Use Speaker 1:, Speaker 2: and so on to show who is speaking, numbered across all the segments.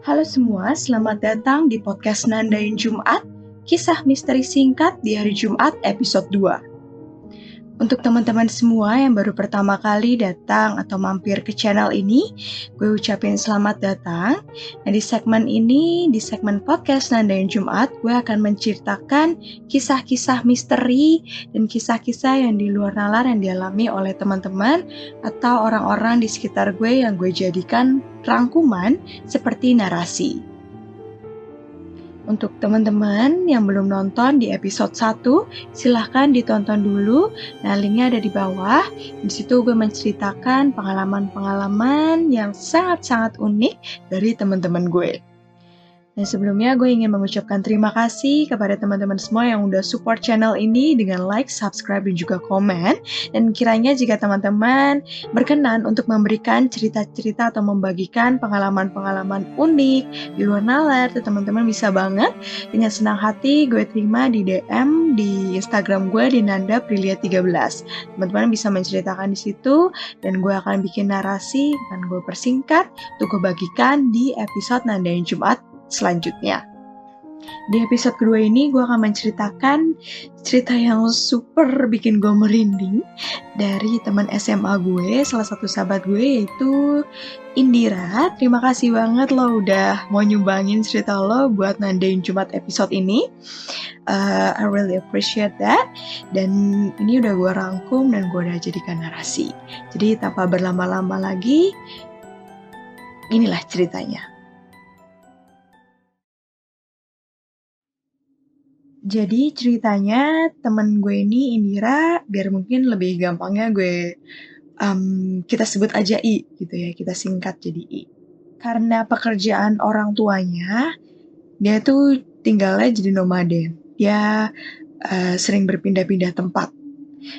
Speaker 1: Halo semua, selamat datang di podcast Nandain Jumat, kisah misteri singkat di hari Jumat episode 2. Untuk teman-teman semua yang baru pertama kali datang atau mampir ke channel ini, gue ucapin selamat datang. Nah, di segmen podcast Nandain Jumat, gue akan menceritakan kisah-kisah misteri dan kisah-kisah yang di luar nalar yang dialami oleh teman-teman atau orang-orang di sekitar gue yang gue jadikan rangkuman seperti narasi. Untuk teman-teman yang belum nonton di episode 1, silahkan ditonton dulu. Nah, linknya ada di bawah. Di situ gue menceritakan pengalaman-pengalaman yang sangat-sangat unik dari teman-teman gue. Nah, sebelumnya gue ingin mengucapkan terima kasih kepada teman-teman semua yang udah support channel ini dengan like, subscribe, dan juga komen. Dan kiranya jika teman-teman berkenan untuk memberikan cerita-cerita atau membagikan pengalaman-pengalaman unik di luar nalar, teman-teman bisa banget dengan senang hati gue terima di DM di Instagram gue di Nanda Prilia 13. Teman-teman bisa menceritakan di situ dan gue akan bikin narasi dan gue persingkat untuk gue bagikan di episode Nandain Jumat selanjutnya. Di episode kedua ini gue akan menceritakan cerita yang super bikin gue merinding dari teman SMA gue, salah satu sahabat gue yaitu Indira. Terima kasih banget lo udah mau nyumbangin cerita lo buat Nandain Jumat episode ini. I really appreciate that. Dan ini udah gue rangkum dan gue udah jadikan narasi. Jadi tanpa berlama-lama lagi, inilah ceritanya. Jadi ceritanya temen gue ini Indira, biar mungkin lebih gampangnya kita sebut aja I gitu ya, kita singkat jadi I. Karena pekerjaan orang tuanya, dia tuh tinggalnya jadi nomaden. Dia sering berpindah-pindah tempat.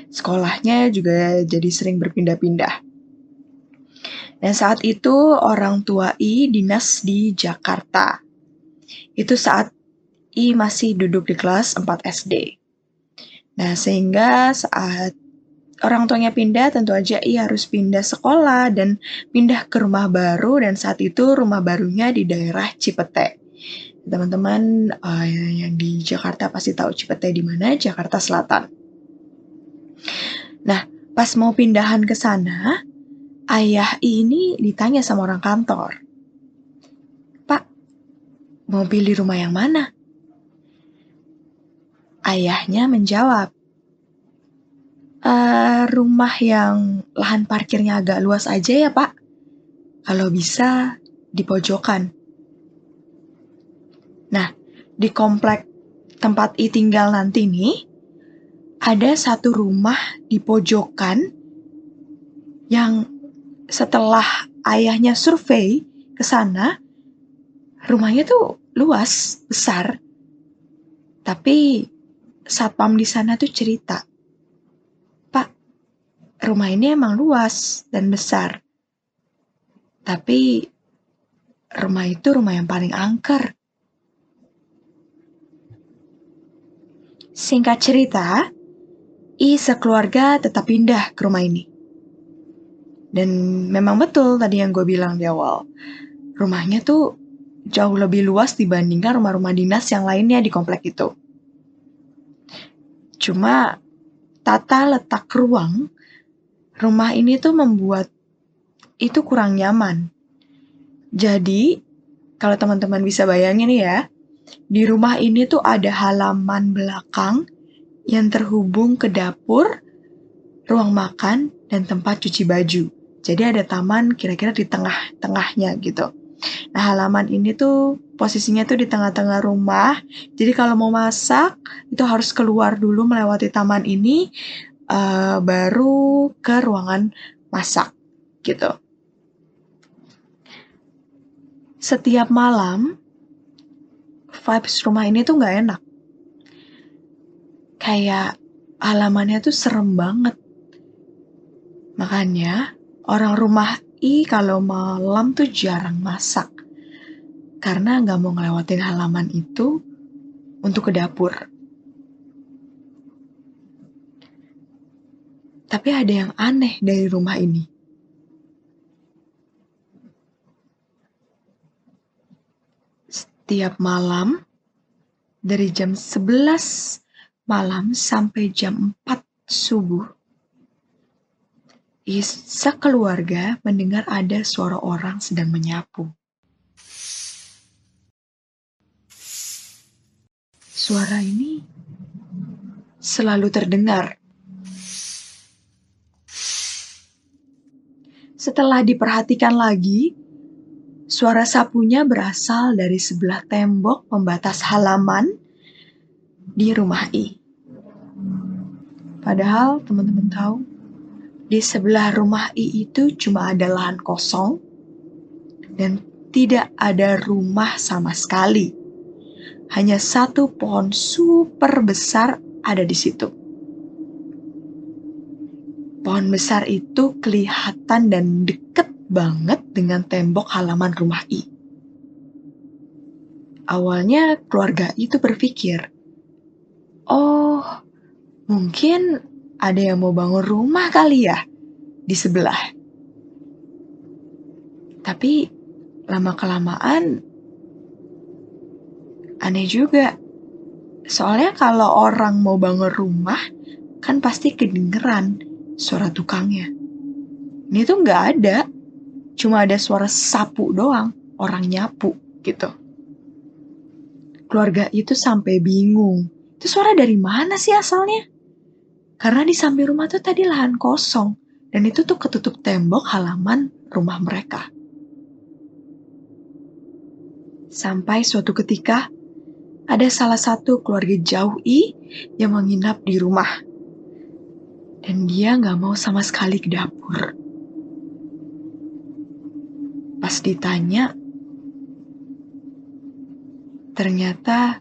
Speaker 1: Sekolahnya juga jadi sering berpindah-pindah. Dan saat itu orang tua I dinas di Jakarta. Itu saat I masih duduk di kelas 4 SD. Nah, sehingga saat orang tuanya pindah, tentu aja I harus pindah sekolah dan pindah ke rumah baru, dan saat itu rumah barunya di daerah Cipete. Teman-teman yang di Jakarta pasti tahu Cipete di mana, Jakarta Selatan. Nah, pas mau pindahan ke sana, ayah ini ditanya sama orang kantor, "Pak, mau pilih rumah yang mana?" Ayahnya menjawab, rumah yang lahan parkirnya agak luas aja ya, Pak. Kalau bisa di pojokan. Nah, di komplek tempat I tinggal nanti nih, ada satu rumah di pojokan yang setelah ayahnya survei ke sana, rumahnya tuh luas, besar. Tapi satpam di sana tuh cerita, "Pak, rumah ini emang luas dan besar. Tapi rumah itu rumah yang paling angker." Singkat cerita, I sekeluarga tetap pindah ke rumah ini. Dan memang betul tadi yang gue bilang di awal. Rumahnya tuh jauh lebih luas dibandingkan rumah-rumah dinas yang lainnya di komplek itu. Cuma tata letak ruang rumah ini tuh membuat itu kurang nyaman. Jadi, kalau teman-teman bisa bayangin ya, di rumah ini tuh ada halaman belakang yang terhubung ke dapur, ruang makan, dan tempat cuci baju. Jadi ada taman kira-kira di tengah-tengahnya gitu. Nah, halaman ini tuh posisinya tuh di tengah-tengah rumah. Jadi kalau mau masak, itu harus keluar dulu melewati taman ini, baru ke ruangan masak gitu. Setiap malam, vibes rumah ini tuh gak enak. Kayak halamannya tuh serem banget. Makanya orang rumah I kalau malam tuh jarang masak. Karena gak mau ngelewatin halaman itu untuk ke dapur. Tapi ada yang aneh dari rumah ini. Setiap malam, dari jam 11 malam sampai jam 4 subuh, sekeluarga mendengar ada suara orang sedang menyapu. Suara ini selalu terdengar. Setelah diperhatikan lagi, suara sapunya berasal dari sebelah tembok pembatas halaman di rumah I. Padahal teman-teman tahu, di sebelah rumah I itu cuma ada lahan kosong dan tidak ada rumah sama sekali. Hanya satu pohon super besar ada di situ. Pohon besar itu kelihatan dan deket banget dengan tembok halaman rumah I. Awalnya keluarga itu berpikir, oh, mungkin ada yang mau bangun rumah kali ya di sebelah. Tapi lama-kelamaan aneh juga. Soalnya kalau orang mau bangun rumah, kan pasti kedengeran suara tukangnya. Ini tuh nggak ada. Cuma ada suara sapu doang, orang nyapu gitu. Keluarga itu sampai bingung. Itu suara dari mana sih asalnya? Karena di samping rumah tuh tadi lahan kosong. Dan itu tuh ketutup tembok halaman rumah mereka. Sampai suatu ketika, ada salah satu keluarga jauh I yang menginap di rumah. Dan dia gak mau sama sekali ke dapur. Pas ditanya, ternyata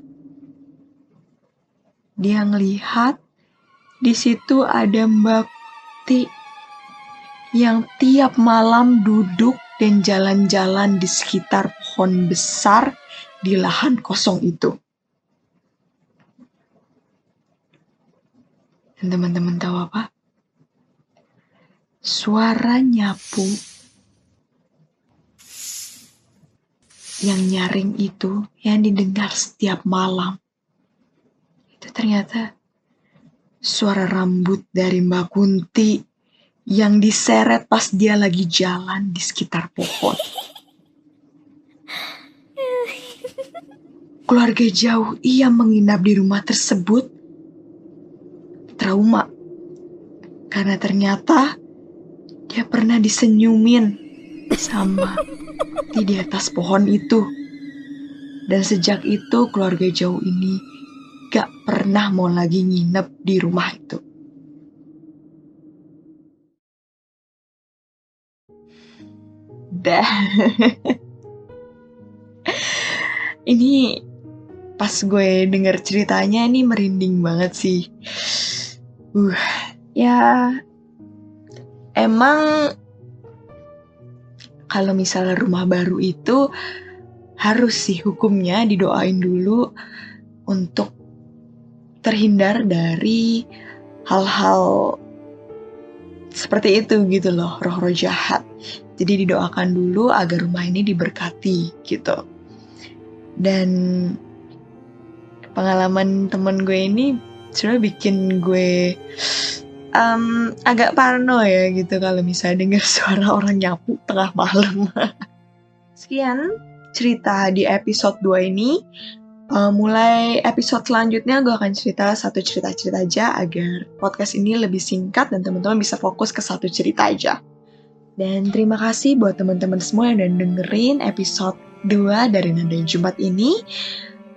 Speaker 1: dia ngelihat di situ ada Mbak Ti yang tiap malam duduk dan jalan-jalan di sekitar pohon besar di lahan kosong itu. Dan teman-teman tahu apa? Suara nyapu yang nyaring itu, yang didengar setiap malam, itu ternyata suara rambut dari Mbak Kunti yang diseret pas dia lagi jalan di sekitar pohon. Keluarga jauh yang menginap di rumah tersebut trauma. Karena ternyata dia pernah disenyumin sama di atas pohon itu. Dan sejak itu keluarga jauh ini gak pernah mau lagi nginep di rumah itu. Dah. Ini pas gue denger ceritanya ini merinding banget sih. Ya emang kalau misalnya rumah baru itu harus sih hukumnya didoain dulu untuk terhindar dari hal-hal seperti itu gitu loh, roh-roh jahat. Jadi didoakan dulu agar rumah ini diberkati gitu. Dan pengalaman temen gue ini sebenarnya bikin gue agak parno ya gitu kalau misalnya dengar suara orang nyapu tengah malam. Sekian cerita di episode 2 ini. Mulai episode selanjutnya gue akan cerita satu cerita-cerita aja agar podcast ini lebih singkat dan teman-teman bisa fokus ke satu cerita aja. Dan terima kasih buat teman-teman semua yang udah dengerin episode 2 dari Nandain Jumat ini.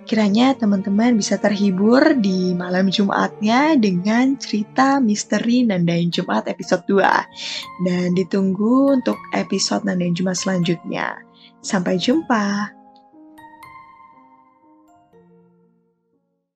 Speaker 1: Kiranya teman-teman bisa terhibur di malam Jumatnya dengan cerita misteri Nandain Jumat episode 2. Dan ditunggu untuk episode Nandain Jumat selanjutnya. Sampai jumpa.